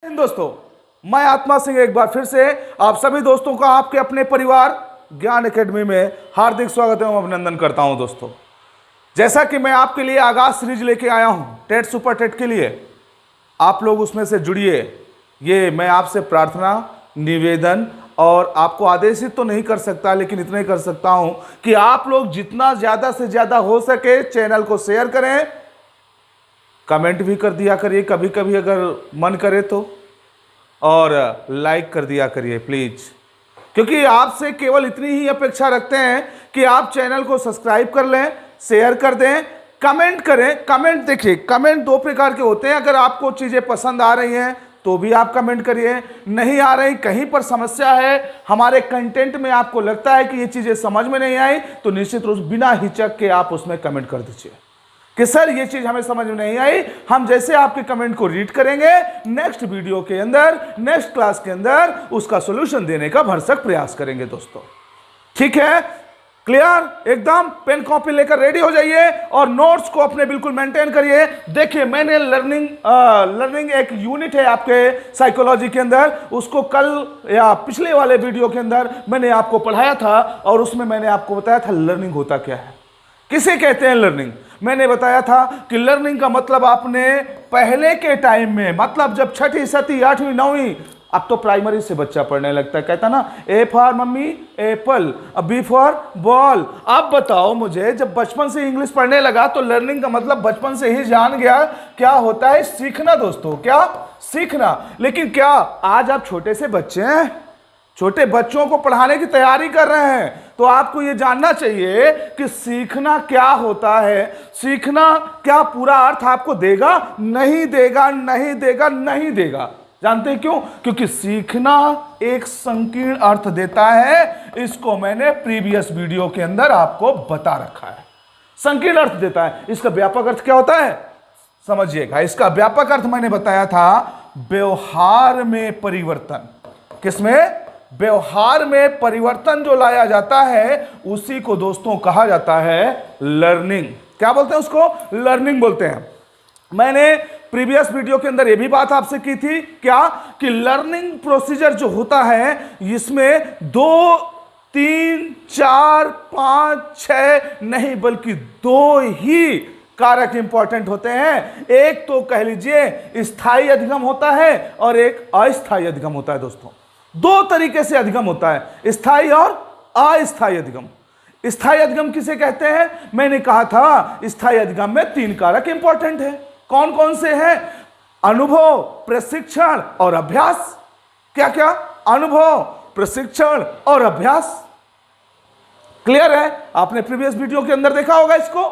दोस्तों, मैं आत्मा सिंह एक बार फिर से आप सभी दोस्तों का आपके अपने परिवार ज्ञान एकेडमी में हार्दिक स्वागत एवं अभिनंदन करता हूं। दोस्तों, जैसा कि मैं आपके लिए आगाज सीरीज लेके आया हूं टेट सुपर टेट के लिए, आप लोग उसमें से जुड़िए। ये मैं आपसे प्रार्थना, निवेदन और आपको आदेशित तो नहीं कर सकता, लेकिन इतना ही कर सकता हूं कि आप लोग जितना ज़्यादा से ज़्यादा हो सके चैनल को शेयर करें, कमेंट भी कर दिया करिए कभी कभी अगर मन करे तो, और लाइक कर दिया करिए प्लीज़, क्योंकि आपसे केवल इतनी ही अपेक्षा रखते हैं कि आप चैनल को सब्सक्राइब कर लें, शेयर कर दें, कमेंट करें। कमेंट देखिए, कमेंट दो प्रकार के होते हैं। अगर आपको चीज़ें पसंद आ रही हैं तो भी आप कमेंट करिए, नहीं आ रही, कहीं पर समस्या है, हमारे कंटेंट में आपको लगता है कि ये चीज़ें समझ में नहीं आई, तो निश्चित रूप से बिना हिचक के आप उसमें कमेंट कर दीजिए कि सर ये चीज हमें समझ में नहीं आई। हम जैसे आपके कमेंट को रीड करेंगे, नेक्स्ट वीडियो के अंदर, नेक्स्ट क्लास के अंदर उसका सॉल्यूशन देने का भरसक प्रयास करेंगे। दोस्तों, ठीक है? क्लियर? एकदम पेन कॉपी लेकर रेडी हो जाइए और नोट्स को अपने बिल्कुल मेंटेन करिए। देखिए, मैंने लर्निंग एक यूनिट है आपके साइकोलॉजी के अंदर, उसको कल या पिछले वाले वीडियो के अंदर मैंने आपको पढ़ाया था और उसमें मैंने आपको बताया था लर्निंग होता क्या है, किसे कहते हैं लर्निंग। मैंने बताया था कि लर्निंग का मतलब आपने पहले के टाइम में, मतलब जब छठी, सातवीं, आठवीं, नौवीं, अब तो प्राइमरी से बच्चा पढ़ने लगता है, कहता ना A for mummy apple, B for ball. अब बताओ मुझे, जब बचपन से इंग्लिश पढ़ने लगा तो लर्निंग का मतलब बचपन से ही जान गया क्या होता है, सीखना। दोस्तों, क्या सीखना। लेकिन क्या आज आप छोटे से बच्चे हैं, छोटे बच्चों को पढ़ाने की तैयारी कर रहे हैं, तो आपको यह जानना चाहिए कि सीखना क्या होता है। सीखना क्या पूरा अर्थ आपको देगा? नहीं देगा, नहीं देगा, नहीं देगा। जानते हैं क्यों? क्योंकि सीखना एक संकीर्ण अर्थ देता है। इसको मैंने प्रीवियस वीडियो के अंदर आपको बता रखा है। संकीर्ण अर्थ देता है। इसका व्यापक अर्थ क्या होता है समझिएगा। इसका व्यापक अर्थ मैंने बताया था व्यवहार में परिवर्तन। किसमें? व्यवहार में परिवर्तन जो लाया जाता है उसी को दोस्तों कहा जाता है लर्निंग। क्या बोलते हैं उसको? लर्निंग बोलते हैं। मैंने प्रीवियस वीडियो के अंदर यह भी बात आपसे की थी क्या, कि लर्निंग प्रोसीजर जो होता है इसमें 2, 3, 4, 5, 6 नहीं बल्कि 2 ही कारक इंपॉर्टेंट होते हैं। एक तो कह लीजिए स्थायी अधिगम होता है और एक अस्थायी अधिगम होता है। दोस्तों, 2 तरीके से अधिगम होता है, स्थायी और अस्थायी अधिगम। स्थायी अधिगम किसे कहते हैं? मैंने कहा था स्थायी अधिगम में 3 कारक इंपॉर्टेंट है। कौन कौन से हैं? अनुभव, प्रशिक्षण और अभ्यास। क्या क्या? अनुभव, प्रशिक्षण और अभ्यास। क्लियर है? आपने प्रीवियस वीडियो के अंदर देखा होगा इसको।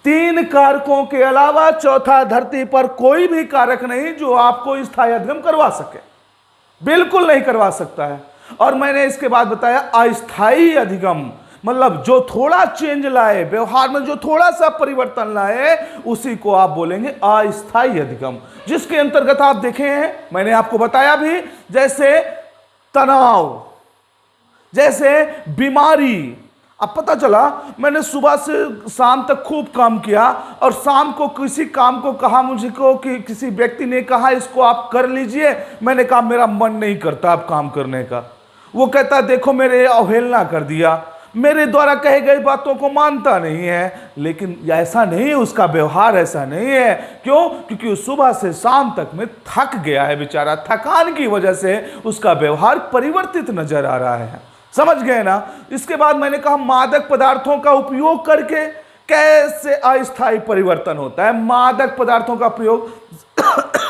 3 कारकों के अलावा चौथा धरती पर कोई भी कारक नहीं जो आपको स्थायी अधिगम करवा सके, बिल्कुल नहीं करवा सकता है। और मैंने इसके बाद बताया अस्थायी अधिगम, मतलब जो थोड़ा चेंज लाए, व्यवहार में जो थोड़ा सा परिवर्तन लाए, उसी को आप बोलेंगे अस्थायी अधिगम। जिसके अंतर्गत आप देखे हैं, मैंने आपको बताया भी, जैसे तनाव, जैसे बीमारी। अब पता चला मैंने सुबह से शाम तक खूब काम किया और शाम को किसी काम को कहा मुझको, कि किसी व्यक्ति ने कहा इसको आप कर लीजिए, मैंने कहा मेरा मन नहीं करता अब काम करने का। वो कहता देखो मेरे अवहेलना कर दिया, मेरे द्वारा कहे गई बातों को मानता नहीं है। लेकिन ऐसा नहीं है, उसका व्यवहार ऐसा नहीं है। क्यों? क्योंकि सुबह से शाम तक में थक गया है बेचारा, थकान की वजह से उसका व्यवहार परिवर्तित नजर आ रहा है। समझ गए ना? इसके बाद मैंने कहा मादक पदार्थों का उपयोग करके कैसे अस्थायी परिवर्तन होता है। मादक पदार्थों का प्रयोग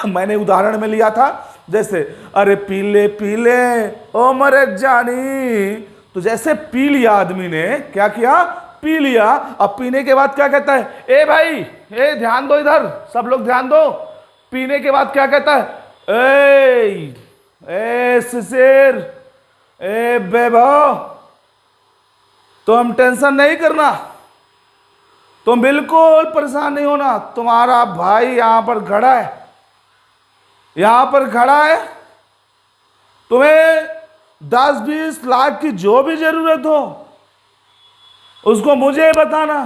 मैंने उदाहरण में लिया था, जैसे अरे पीले पीले ओ मरे जानी, तो जैसे पी लिया आदमी ने, क्या किया? पी लिया। अब पीने के बाद क्या कहता है? ए भाई, ए ध्यान दो, इधर सब लोग ध्यान दो। पीने के बाद क्या कहता है? ए शिशिर, ए वैभव, तुम टेंशन नहीं करना, तुम बिल्कुल परेशान नहीं होना, तुम्हारा भाई यहां पर खड़ा है, यहां पर खड़ा है। तुम्हें 10-20 लाख की जो भी जरूरत हो उसको मुझे बताना।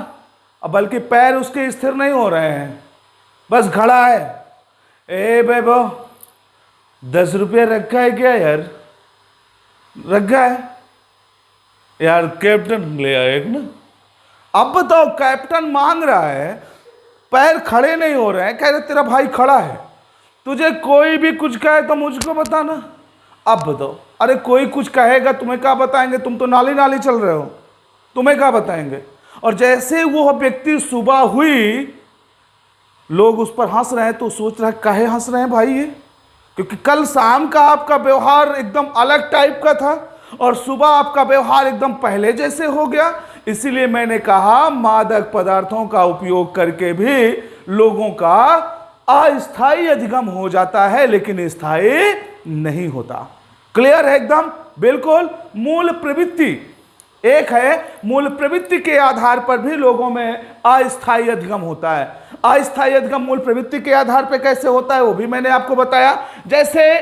अब बल्कि पैर उसके स्थिर नहीं हो रहे हैं, बस खड़ा है। ए वैभव, 10 रुपया रखा है क्या यार? रखा है यार, कैप्टन ले आए एक ना। अब बताओ, कैप्टन मांग रहा है, पैर खड़े नहीं हो रहे हैं, कह रहे तेरा भाई खड़ा है, तुझे कोई भी कुछ कहे तो मुझको बताना। अब बताओ, अरे कोई कुछ कहेगा तुम्हें क्या बताएंगे, तुम तो नाली नाली चल रहे हो, तुम्हें क्या बताएंगे। और जैसे वो व्यक्ति सुबह हुई, लोग उस पर हंस रहे हैं, तो सोच रहा है काहे हंस रहे हैं भाई ये, क्योंकि कल शाम का आपका व्यवहार एकदम अलग टाइप का था और सुबह आपका व्यवहार एकदम पहले जैसे हो गया। इसीलिए मैंने कहा मादक पदार्थों का उपयोग करके भी लोगों का अस्थायी अधिगम हो जाता है, लेकिन स्थायी नहीं होता। क्लियर है एकदम? बिल्कुल। मूल प्रवृत्ति एक है, मूल प्रवृत्ति के आधार पर भी लोगों में अस्थायी अधिगम होता है। अस्थायी अधिगम मूल प्रवृत्ति के आधार पर कैसे होता है वो भी मैंने आपको बताया। जैसे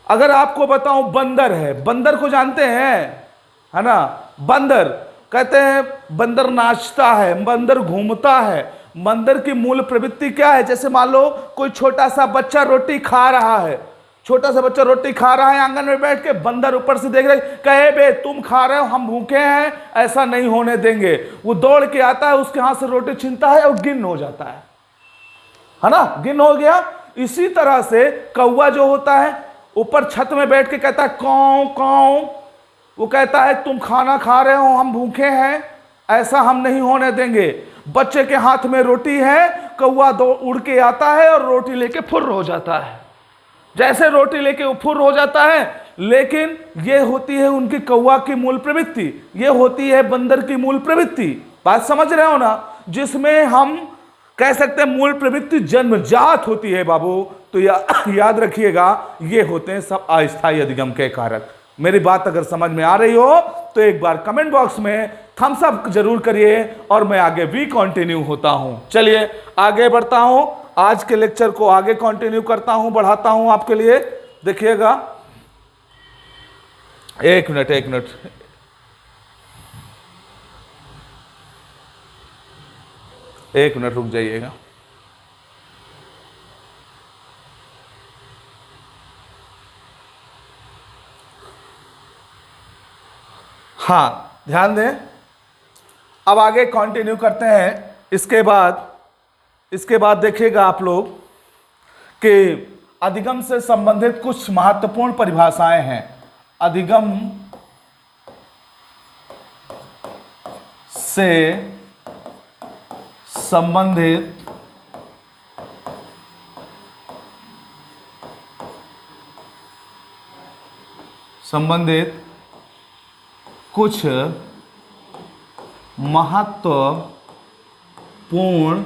अगर आपको बताऊं, बंदर है, बंदर को जानते हैं, है ना? बंदर कहते हैं बंदर नाचता है, बंदर घूमता है। बंदर की मूल प्रवृत्ति क्या है? जैसे मान लो कोई छोटा सा बच्चा रोटी खा रहा है, छोटा सा बच्चा रोटी खा रहा है आंगन में बैठ के, बंदर ऊपर से देख रहे, कहे बे तुम खा रहे हो, हम भूखे हैं, ऐसा नहीं होने देंगे। वो दौड़ के आता है, उसके हाथ से रोटी छीनता है और गिन हो जाता है ना? गिन हो गया। इसी तरह से कौवा जो होता है, ऊपर छत में बैठ के कहता है कौ कौ, वो कहता है तुम खाना खा रहे हो, हम भूखे हैं, ऐसा हम नहीं होने देंगे। बच्चे के हाथ में रोटी है, कौवा उड़ के आता है और रोटी लेके फुर्र हो जाता है। जैसे रोटी लेके वो फुर्र हो जाता है, लेकिन ये होती है उनकी कौवा की मूल प्रवृत्ति, ये होती है बंदर की मूल प्रवृत्ति। बात समझ रहे हो ना? जिसमें हम कह सकते हैं मूल प्रवृत्ति जन्मजात होती है बाबू। तो याद रखिएगा, ये होते हैं सब अस्थायी अधिगम के कारक। मेरी बात अगर समझ में आ रही हो तो एक बार कमेंट बॉक्स में थम्स अप जरूर करिए और मैं आगे भी कंटिन्यू होता हूं। चलिए आगे बढ़ता हूं, आज के लेक्चर को आगे कंटिन्यू करता हूं, बढ़ाता हूं आपके लिए। देखिएगा, एक मिनट रुक जाइएगा। हाँ, ध्यान दें, अब आगे कंटिन्यू करते हैं। इसके बाद देखिएगा आप लोग कि अधिगम से संबंधित कुछ महत्वपूर्ण परिभाषाएं हैं। अधिगम से संबंधित कुछ महत्वपूर्ण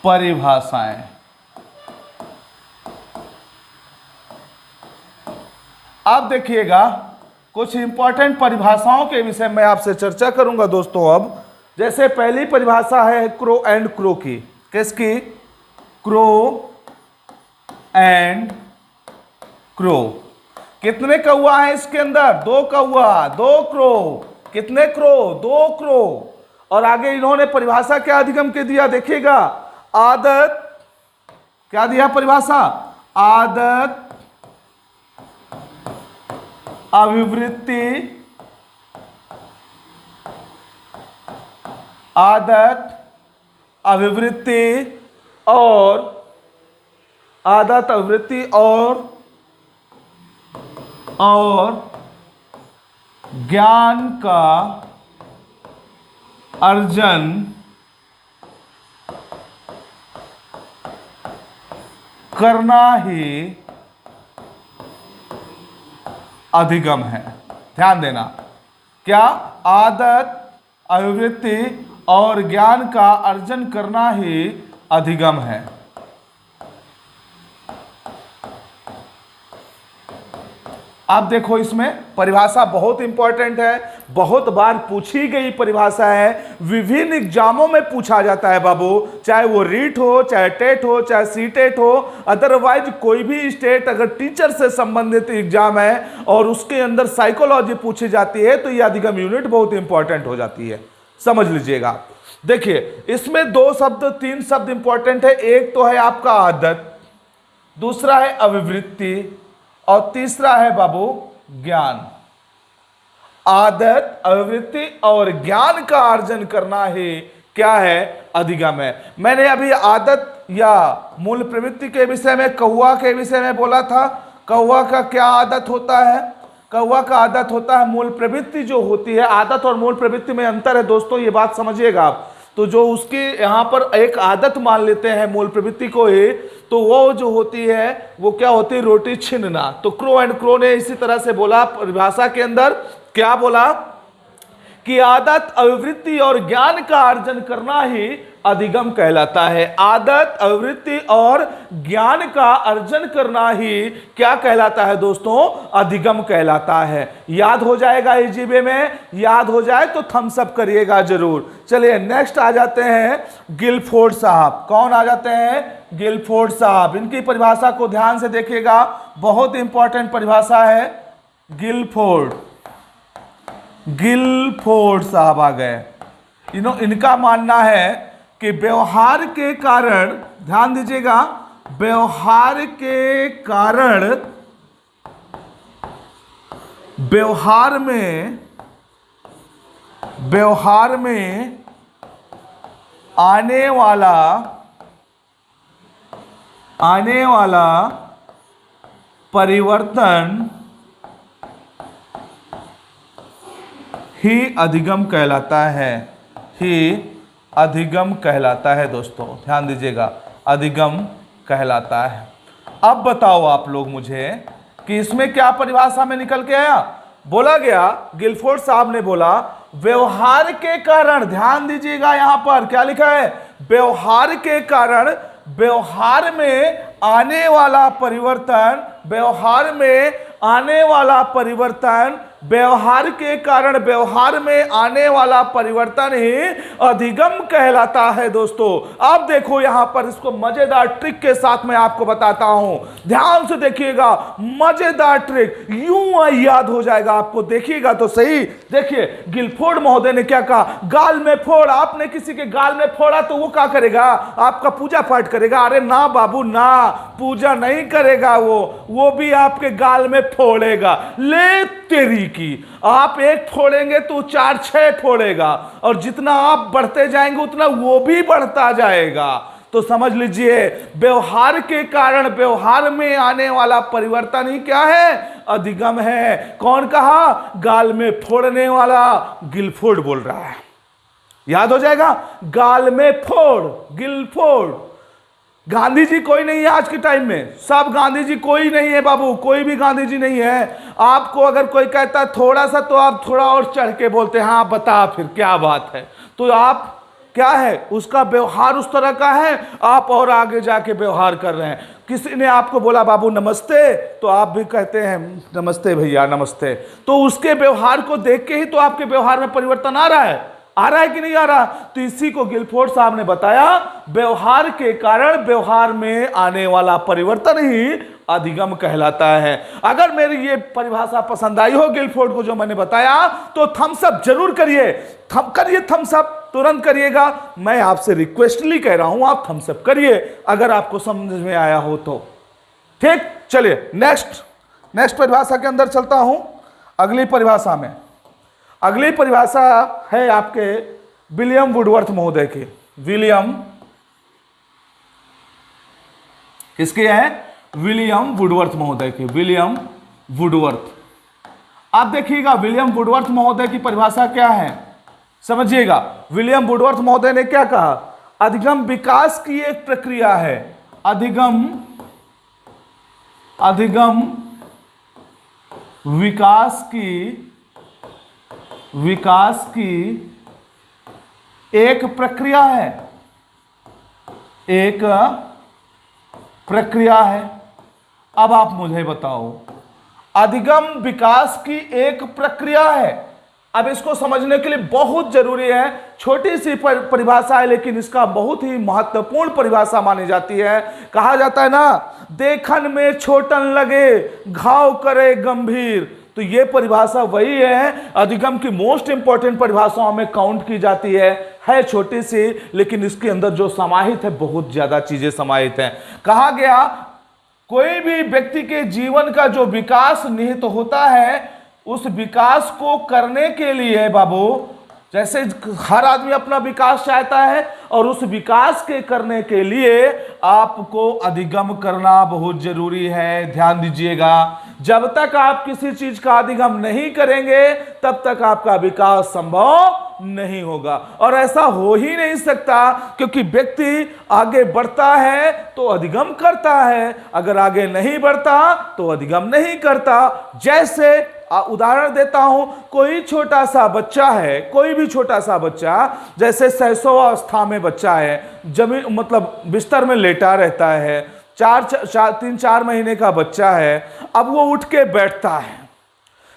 परिभाषाएं। अब देखिएगा, कुछ इंपॉर्टेंट परिभाषाओं के विषय में आपसे चर्चा करूंगा दोस्तों। अब जैसे पहली परिभाषा है क्रो एंड क्रो की। किसकी? Crow and crow. कितने कौवा हैं इसके अंदर? 2 कौवा, 2 क्रो। कितने क्रो? 2 क्रो। और आगे इन्होंने परिभाषा क्या अधिगम के दिया? देखिएगा, आदत, क्या दिया परिभाषा? आदत, अभिवृत्ति, आदत, अभिवृत्ति और आदत, अभिवृत्ति और ज्ञान का अर्जन करना ही अधिगम है। ध्यान देना, क्या? आदत, अभिवृत्ति और ज्ञान का अर्जन करना ही अधिगम है। आप देखो, इसमें परिभाषा बहुत इंपॉर्टेंट है, बहुत बार पूछी गई परिभाषा है, विभिन्न एग्जामों में पूछा जाता है बाबू, चाहे वो रीट हो, चाहे टेट हो, चाहे सीटेट हो, अदरवाइज कोई भी स्टेट अगर टीचर से संबंधित एग्जाम है और उसके अंदर साइकोलॉजी पूछी जाती है तो ये अधिगम यूनिट बहुत इंपॉर्टेंट हो जाती है, समझ लीजिएगा। देखिए इसमें दो शब्द तीन शब्द इंपॉर्टेंट है। एक तो है आपका आदत, दूसरा है अभिवृत्ति और तीसरा है बाबू ज्ञान। आदत, अभिवृत्ति और ज्ञान का अर्जन करना ही क्या है? अधिगम है। मैंने अभी आदत या मूल प्रवृत्ति के विषय में, कौवा के विषय में बोला था। कौवा का क्या आदत होता है? कौवा का आदत होता है मूल प्रवृत्ति जो होती है। आदत और मूल प्रवृत्ति में अंतर है दोस्तों, ये बात समझिएगा आप। तो जो उसकी यहाँ पर एक आदत मान लेते हैं मूल प्रवृत्ति को ही, तो वो जो होती है वो क्या होती है? रोटी छीनना। तो क्रो एंड क्रो ने इसी तरह से बोला परिभाषा के अंदर, क्या बोला कि आदत, अभिवृत्ति और ज्ञान का अर्जन करना ही अधिगम कहलाता है। आदत, अभिवृत्ति और ज्ञान का अर्जन करना ही क्या कहलाता है दोस्तों? अधिगम कहलाता है। याद हो जाएगा इजीबे में? याद हो जाए तो थम्स अप करिएगा जरूर। चलिए नेक्स्ट आ जाते हैं गिलफोर्ड साहब। कौन आ जाते हैं? गिलफोर्ड साहब। इनकी परिभाषा को ध्यान से देखिएगा, बहुत इंपॉर्टेंट परिभाषा है। गिलफोर्ड साहब आ गए। इनका मानना है कि व्यवहार के कारण, ध्यान दीजिएगा, व्यवहार के कारण व्यवहार में आने वाला परिवर्तन ही अधिगम कहलाता है। ही अधिगम कहलाता है दोस्तों, ध्यान दीजिएगा, अधिगम कहलाता है। अब बताओ आप लोग मुझे कि इसमें क्या परिभाषा में निकल के आया? बोला गया, गिलफोर्ड साहब ने बोला, व्यवहार के कारण, ध्यान दीजिएगा यहां पर क्या लिखा है? व्यवहार के कारण व्यवहार में आने वाला परिवर्तन, व्यवहार में आने वाला परिवर्तन, व्यवहार के कारण व्यवहार में आने वाला परिवर्तन ही अधिगम कहलाता है दोस्तों। अब देखो यहां पर इसको मजेदार ट्रिक के साथ मैं आपको बताता हूं, ध्यान से देखिएगा। मजेदार ट्रिक यूं याद हो जाएगा आपको, देखिएगा तो सही। देखिए गिलफोर्ड महोदय ने क्या कहा? गाल में फोड़। आपने किसी के गाल में फोड़ा तो वो क्या करेगा? आपका पूजा पाठ करेगा? अरे ना बाबू ना, पूजा नहीं करेगा वो भी आपके गाल में फोड़ेगा। ले तेरी की, आप एक फोड़ेंगे तो 4-6 फोड़ेगा, और जितना आप बढ़ते जाएंगे उतना वो भी बढ़ता जाएगा। तो समझ लीजिए, व्यवहार के कारण व्यवहार में आने वाला परिवर्तन ही क्या है? अधिगम है। कौन कहा? गाल में फोड़ने वाला गिलफोर्ड बोल रहा है। याद हो जाएगा, गाल में फोड़, गिलफोर्ड। गांधी जी कोई नहीं है आज के टाइम में, सब गांधी जी कोई नहीं है बाबू, कोई भी गांधी जी नहीं है। आपको अगर कोई कहता है थोड़ा सा, तो आप थोड़ा और चढ़ के बोलते हैं हाँ बता फिर क्या बात है। तो आप क्या है, उसका व्यवहार उस तरह का है, आप और आगे जाके व्यवहार कर रहे हैं। किसी ने आपको बोला बाबू नमस्ते, तो आप भी कहते हैं नमस्ते भैया नमस्ते। तो उसके व्यवहार को देख के ही तो आपके व्यवहार में परिवर्तन आ रहा है कि नहीं आ रहा? तो इसी को गिलफोर्ड साहब ने बताया, व्यवहार के कारण व्यवहार में आने वाला परिवर्तन ही अधिगम कहलाता है। अगर मेरी ये परिभाषा पसंद आई हो गिलफोर्ड को जो मैंने बताया, तो थम्स अप जरूर करिए। थम्स अप तुरंत करिएगा। मैं आपसे रिक्वेस्टली कह रहा हूं, आप थम्स अप करिए अगर आपको समझ में आया हो तो। ठीक, चलिए नेक्स्ट परिभाषा के अंदर चलता हूं। अगली परिभाषा में, अगली परिभाषा है आपके विलियम वुडवर्थ महोदय की। विलियम किसके हैं? विलियम वुडवर्थ महोदय की। William Woodworth. आप देखिएगा विलियम वुडवर्थ महोदय की परिभाषा क्या है, समझिएगा। विलियम वुडवर्थ महोदय ने क्या कहा? अधिगम विकास की एक प्रक्रिया है। अधिगम विकास की एक प्रक्रिया है, एक प्रक्रिया है। अब आप मुझे बताओ, अधिगम विकास की एक प्रक्रिया है। अब इसको समझने के लिए बहुत जरूरी है, छोटी सी परिभाषा है लेकिन इसका बहुत ही महत्वपूर्ण परिभाषा मानी जाती है। कहा जाता है ना, देखन में छोटन लगे घाव करे गंभीर। तो ये परिभाषा वही है, अधिगम की मोस्ट इंपॉर्टेंट परिभाषाओं में काउंट की जाती है। है छोटी सी, लेकिन इसके अंदर जो समाहित है बहुत ज्यादा चीजें समाहित हैं। कहा गया कोई भी व्यक्ति के जीवन का जो विकास निहित होता है, उस विकास को करने के लिए बाबू, जैसे हर आदमी अपना विकास चाहता है, और उस विकास के करने के लिए आपको अधिगम करना बहुत जरूरी है। ध्यान दीजिएगा, जब तक आप किसी चीज का अधिगम नहीं करेंगे तब तक आपका विकास संभव नहीं होगा। और ऐसा हो ही नहीं सकता, क्योंकि व्यक्ति आगे बढ़ता है तो अधिगम करता है, अगर आगे नहीं बढ़ता तो अधिगम नहीं करता। जैसे उदाहरण देता हूं, कोई छोटा सा बच्चा है, कोई भी छोटा सा बच्चा, जैसे शैशवावस्था में बच्चा है, जमीन मतलब बिस्तर में लेटा रहता है, 3-4 महीने का बच्चा है। अब वो उठ के बैठता है,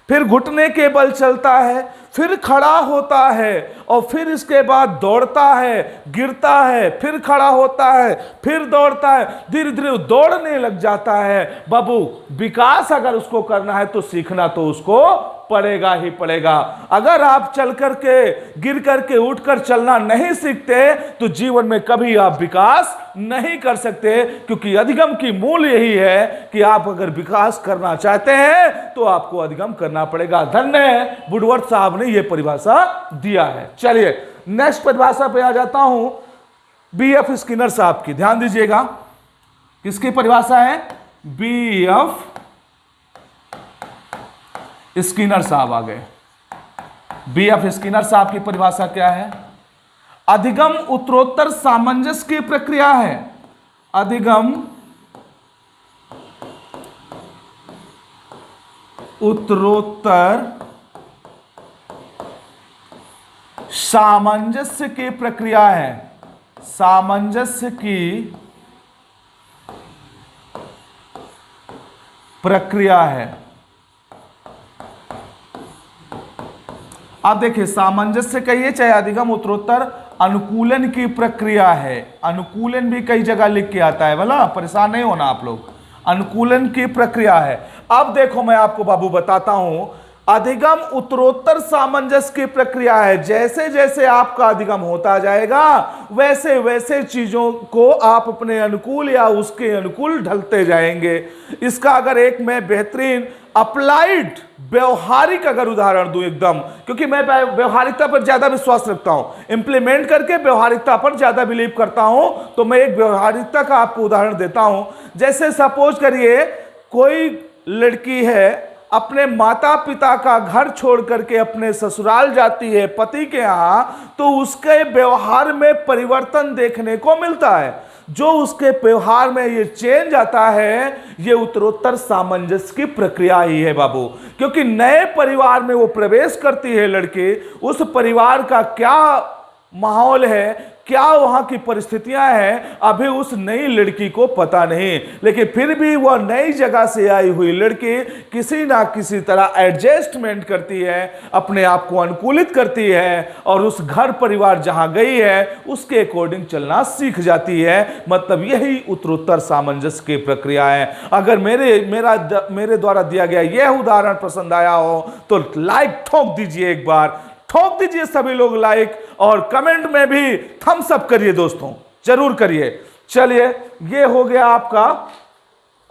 फिर घुटने के बल चलता है, फिर खड़ा होता है, और फिर इसके बाद दौड़ता है, गिरता है, फिर खड़ा होता है, फिर दौड़ता है, धीरे धीरे दौड़ने लग जाता है। बाबू, विकास अगर उसको करना है तो सीखना तो उसको पड़ेगा ही पड़ेगा। अगर आप चल करके, गिर करके, उठ कर चलना नहीं सीखते तो जीवन में कभी आप विकास नहीं कर सकते, क्योंकि अधिगम की मूल यही है कि आप अगर विकास करना चाहते हैं तो आपको अधिगम करना पड़ेगा। धन्य है वुडवर्ड साहब ने यह परिभाषा दिया है। चलिए नेक्स्ट परिभाषा पे आ जाता हूं, B.F. स्किनर साहब की। ध्यान दीजिएगा, किसकी परिभाषा है? B.F. स्किनर साहब आ गए। B.F. स्किनर साहब की परिभाषा क्या है? अधिगम उत्तरोत्तर सामंजस्य की प्रक्रिया है। अधिगम उत्तरोत्तर सामंजस्य की प्रक्रिया है। सामंजस्य की प्रक्रिया है। आप देखिए, सामंजस्य कहिए चाहे अधिगम उत्तरोत्तर अनुकूलन की प्रक्रिया है। अनुकूलन भी कई जगह लिख के आता है, बोला, परेशान नहीं होना आप लोग। अनुकूलन की प्रक्रिया है। अब देखो मैं आपको बाबू बताता हूं, अधिगम उत्तरोत्तर सामंजस्य की प्रक्रिया है। जैसे जैसे आपका अधिगम होता जाएगा वैसे वैसे चीजों को आप अपने अनुकूल या उसके अनुकूल ढलते जाएंगे। इसका अगर एक मैं बेहतरीन अप्लाइड व्यवहारिक अगर उदाहरण दूं एकदम, क्योंकि मैं व्यवहारिकता पर ज्यादा विश्वास रखता हूं, इंप्लीमेंट करके व्यवहारिकता पर ज्यादा बिलीव करता हूं, तो मैं एक व्यवहारिकता का आपको उदाहरण देता हूं। जैसे सपोज करिए कोई लड़की है, अपने माता पिता का घर छोड़ करके अपने ससुराल जाती है पति के यहां, तो उसके व्यवहार में परिवर्तन देखने को मिलता है। जो उसके व्यवहार में ये चेंज आता है, ये उत्तरोत्तर सामंजस्य की प्रक्रिया ही है बाबू। क्योंकि नए परिवार में वो प्रवेश करती है लड़की, उस परिवार का क्या माहौल है, क्या वहां की परिस्थितियां हैं, अभी उस नई लड़की को पता नहीं, लेकिन फिर भी वह नई जगह से आई हुई लड़की किसी ना किसी तरह एडजस्टमेंट करती है, अपने आप को अनुकूलित करती है, और उस घर परिवार जहां गई है उसके अकॉर्डिंग चलना सीख जाती है। मतलब यही उत्तरोत्तर सामंजस्य की प्रक्रिया है। अगर मेरे द्वारा दिया गया यह उदाहरण पसंद आया हो तो लाइक ठोक दीजिए, एक बार ठोक दीजिए सभी लोग लाइक, और कमेंट में भी थम्स अप करिए दोस्तों, जरूर करिए। चलिए, ये हो गया आपका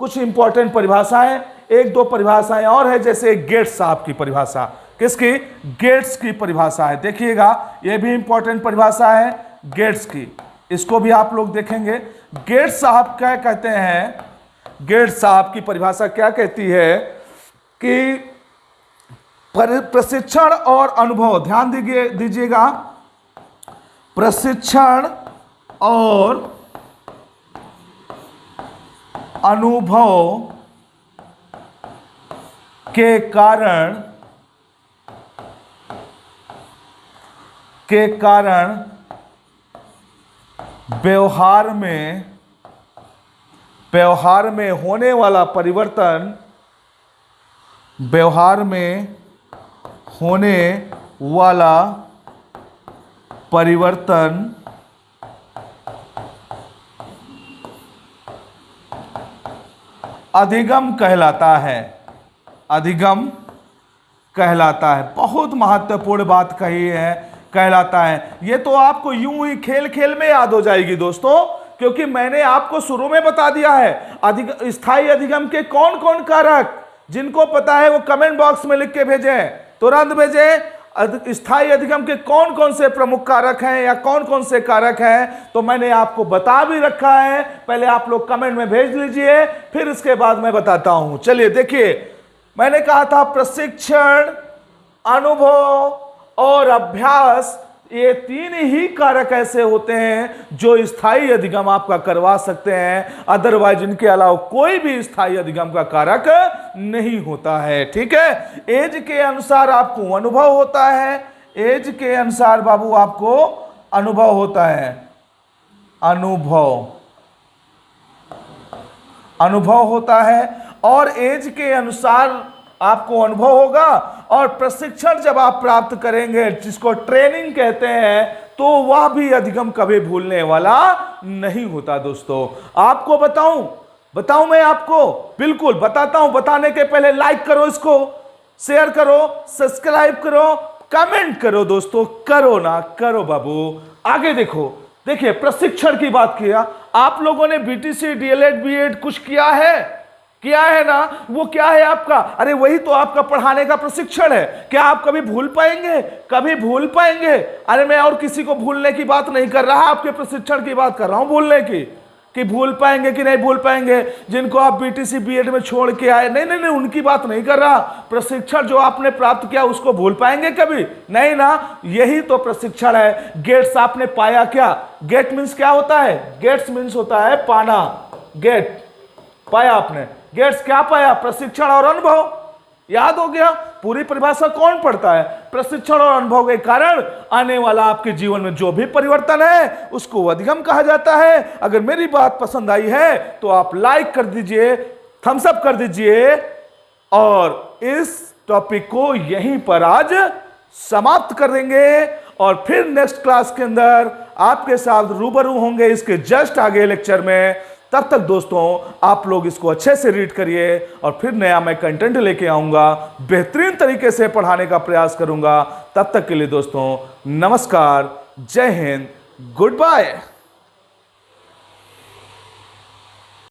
कुछ इंपॉर्टेंट परिभाषाएं। एक दो परिभाषाएं और है, जैसे गेट्स साहब की परिभाषा। किसकी? गेट्स की परिभाषा है। देखिएगा, ये भी इंपॉर्टेंट परिभाषा है गेट्स की, इसको भी आप लोग देखेंगे। गेट्स साहब क्या कहते हैं? गेट्स साहब की परिभाषा क्या कहती है कि प्रशिक्षण और अनुभव, ध्यान दीजिएगा, प्रशिक्षण और अनुभव के कारण व्यवहार में होने वाला परिवर्तन, व्यवहार में होने वाला परिवर्तन अधिगम कहलाता है। अधिगम कहलाता है। बहुत महत्वपूर्ण बात कही है, कहलाता है। ये तो आपको यूं ही खेल खेल में याद हो जाएगी दोस्तों, क्योंकि मैंने आपको शुरू में बता दिया है स्थायी अधिगम के कौन कौन कारक। जिनको पता है वो कमेंट बॉक्स में लिख के भेजें, तुरंत भेजें। स्थायी अधिगम के कौन कौन से प्रमुख कारक हैं या कौन कौन से कारक हैं, तो मैंने आपको बता भी रखा है। पहले आप लोग कमेंट में भेज लीजिए, फिर इसके बाद मैं बताता हूं। चलिए देखिए, मैंने कहा था प्रशिक्षण, अनुभव और अभ्यास, ये तीन ही कारक ऐसे होते हैं जो स्थायी अधिगम आपका करवा सकते हैं। अदरवाइज इनके अलावा कोई भी स्थायी अधिगम का कारक नहीं होता है। ठीक है, एज के अनुसार आपको अनुभव होता है, एज के अनुसार बाबू आपको अनुभव होता है, अनुभव होता है, और एज के अनुसार आपको अनुभव होगा। और प्रशिक्षण जब आप प्राप्त करेंगे, जिसको ट्रेनिंग कहते हैं, तो वह भी अधिगम कभी भूलने वाला नहीं होता। दोस्तों आपको बताऊं मैं आपको, बिल्कुल बताता हूं। बताने के पहले लाइक करो, इसको शेयर करो, सब्सक्राइब करो, कमेंट करो दोस्तों, करो ना करो बाबू। आगे देखिए प्रशिक्षण की बात किया। आप लोगों ने बीटीसी, डीएलएड, बीएड कुछ किया है ना? वो क्या है आपका? अरे वही तो आपका पढ़ाने का प्रशिक्षण है। क्या आप कभी भूल पाएंगे? अरे मैं और किसी को भूलने की बात नहीं कर रहा, आपके प्रशिक्षण की बात कर रहा हूं, भूलने की, कि भूल पाएंगे कि नहीं भूल पाएंगे। जिनको आप बीटीसी, बीएड में छोड़ के आए, नहीं, उनकी बात नहीं कर रहा। प्रशिक्षण जो आपने प्राप्त किया उसको भूल पाएंगे कभी? नहीं ना। यही तो प्रशिक्षण है। गेट्स आपने पाया क्या? गेट मीन्स क्या होता है? गेट्स मीन्स होता है पाना। गेट पाया आपने, गेट्स क्या पाया? प्रशिक्षण और अनुभव। याद हो गया? पूरी परिभाषा कौन पढ़ता है? प्रशिक्षण और अनुभव के कारण आने वाला आपके जीवन में जो भी परिवर्तन है उसको अधिगम कहा जाता है। अगर मेरी बात पसंद आई है तो आप लाइक कर दीजिए, थम्स अप कर दीजिए, और इस टॉपिक को यहीं पर आज समाप्त कर देंगे। और फिर नेक्स्ट क्लास के अंदर आपके साथ रूबरू होंगे इसके जस्ट आगे लेक्चर में। तब तक दोस्तों आप लोग इसको अच्छे से रीड करिए, और फिर नया मैं कंटेंट लेके आऊंगा, बेहतरीन तरीके से पढ़ाने का प्रयास करूंगा। तब तक के लिए दोस्तों नमस्कार, जय हिंद, गुड बाय।